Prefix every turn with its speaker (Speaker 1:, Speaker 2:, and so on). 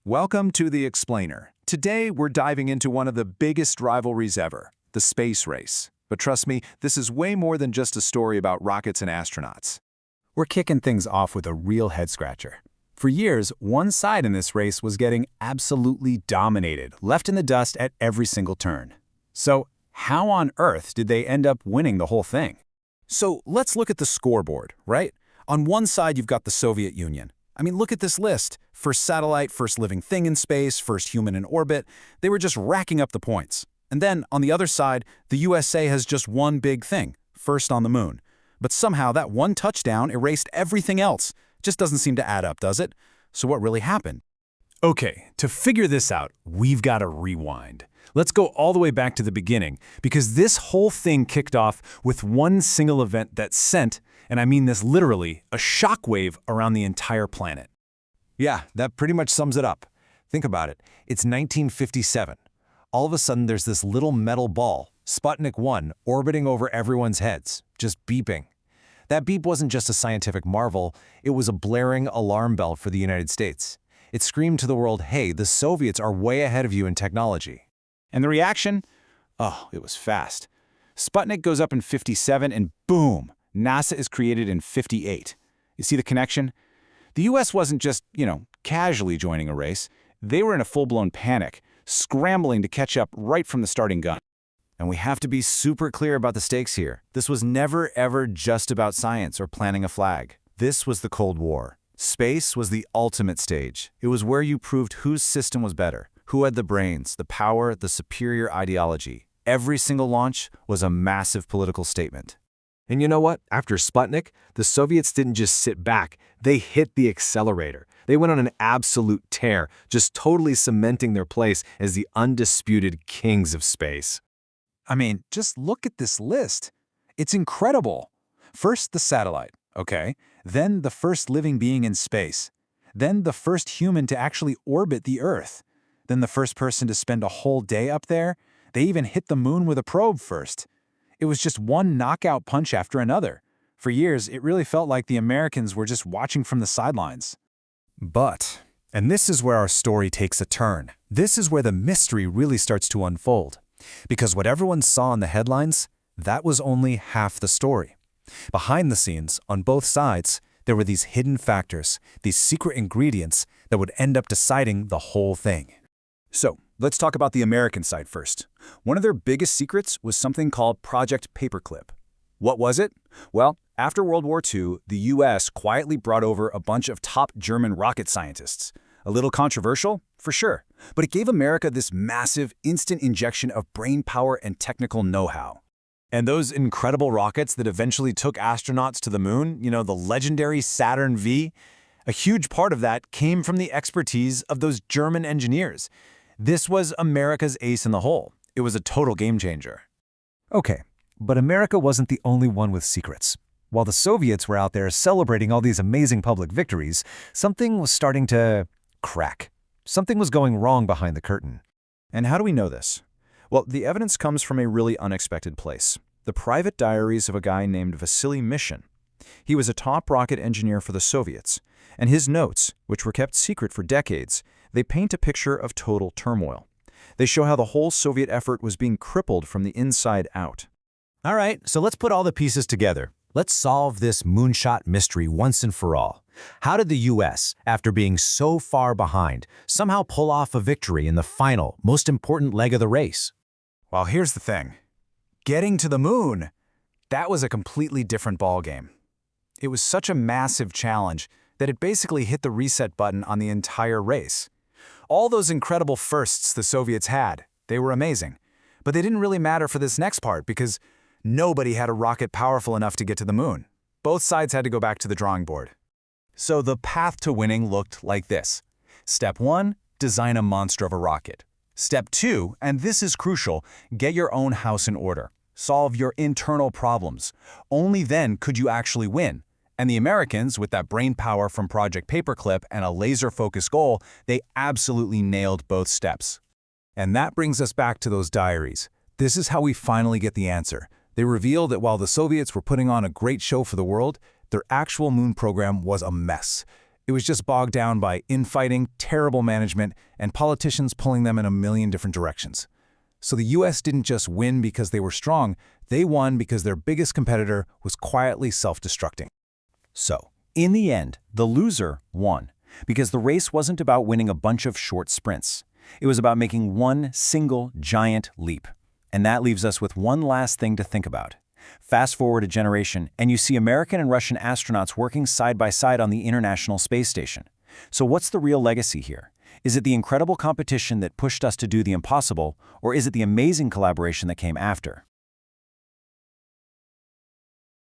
Speaker 1: Welcome to The Explainer. Today, we're diving into one of the biggest rivalries ever, the space race. But trust me, this is way more than just a story about rockets and astronauts.
Speaker 2: We're kicking things off with a real head-scratcher. For years, one side in this race was getting absolutely dominated, left in the dust at every single turn. So, how on earth did they end up winning the whole thing?
Speaker 3: So let's look at the scoreboard, right? On one side, you've got the Soviet Union. I mean, look at this list. First satellite, first living thing in space, first human in orbit. They were just racking up the points. And then, on the other side, the USA has just one big thing, first on the moon. But somehow that one touchdown erased everything else. Just doesn't seem to add up, does it? So what really happened?
Speaker 2: Okay, to figure this out, we've got to rewind. Let's go all the way back to the beginning, because this whole thing kicked off with one single event that sent, and I mean this literally, a shockwave around the entire planet.
Speaker 4: Yeah, that pretty much sums it up. Think about it. It's 1957. All of a sudden, there's this little metal ball, Sputnik 1, orbiting over everyone's heads, just beeping. That beep wasn't just a scientific marvel, it was a blaring alarm bell for the United States. It screamed to the world, hey, the Soviets are way ahead of you in technology.
Speaker 2: And the reaction? Oh, it was fast. Sputnik goes up in 57 and boom, NASA is created in 58. You see the connection? The US wasn't just, casually joining a race. They were in a full-blown panic, scrambling to catch up right from the starting gun.
Speaker 4: And we have to be super clear about the stakes here. This was never, ever just about science or planting a flag. This was the Cold War. Space was the ultimate stage. It was where you proved whose system was better, who had the brains, the power, the superior ideology. Every single launch was a massive political statement.
Speaker 5: And you know what? After Sputnik, the Soviets didn't just sit back. They hit the accelerator. They went on an absolute tear, just totally cementing their place as the undisputed kings of space.
Speaker 1: I mean, just look at this list. It's incredible. First, the satellite, okay? Then the first living being in space. Then the first human to actually orbit the Earth. Then the first person to spend a whole day up there. They even hit the moon with a probe first. It was just one knockout punch after another. For years, it really felt like the Americans were just watching from the sidelines.
Speaker 3: But, and this is where our story takes a turn. This is where the mystery really starts to unfold. Because what everyone saw in the headlines, that was only half the story. Behind the scenes, on both sides, there were these hidden factors, these secret ingredients that would end up deciding the whole thing.
Speaker 2: So, let's talk about the American side first. One of their biggest secrets was something called Project Paperclip. What was it? Well, after World War II, the US quietly brought over a bunch of top German rocket scientists. A little controversial? For sure. But it gave America this massive, instant injection of brain power and technical know-how.
Speaker 4: And those incredible rockets that eventually took astronauts to the moon, the legendary Saturn V, a huge part of that came from the expertise of those German engineers. This was America's ace in the hole. It was a total game changer.
Speaker 3: Okay, but America wasn't the only one with secrets. While the Soviets were out there celebrating all these amazing public victories, something was starting to crack. Something was going wrong behind the curtain.
Speaker 1: And how do we know this? Well, the evidence comes from a really unexpected place. The private diaries of a guy named Vasily Mishin. He was a top rocket engineer for the Soviets, and his notes, which were kept secret for decades, they paint a picture of total turmoil. They show how the whole Soviet effort was being crippled from the inside out.
Speaker 4: All right, so let's put all the pieces together. Let's solve this moonshot mystery once and for all. How did the US, after being so far behind, somehow pull off a victory in the final, most important leg of the race?
Speaker 1: Well, here's the thing. Getting to the moon, that was a completely different ballgame. It was such a massive challenge that it basically hit the reset button on the entire race. All those incredible firsts the Soviets had, they were amazing. But they didn't really matter for this next part because nobody had a rocket powerful enough to get to the moon. Both sides had to go back to the drawing board. So the path to winning looked like this. Step 1, design a monster of a rocket. Step 2, and this is crucial, get your own house in order. Solve your internal problems. Only then could you actually win. And the Americans, with that brain power from Project Paperclip and a laser-focused goal, they absolutely nailed both steps. And that brings us back to those diaries. This is how we finally get the answer. They reveal that while the Soviets were putting on a great show for the world, their actual moon program was a mess.
Speaker 3: It was just bogged down by infighting, terrible management, and politicians pulling them in a million different directions. So the US didn't just win because they were strong, they won because their biggest competitor was quietly self-destructing.
Speaker 2: So, in the end, the loser won, because the race wasn't about winning a bunch of short sprints. It was about making one single giant leap. And that leaves us with one last thing to think about. Fast forward a generation, and you see American and Russian astronauts working side by side on the International Space Station. So what's the real legacy here? Is it the incredible competition that pushed us to do the impossible, or is it the amazing collaboration that came after?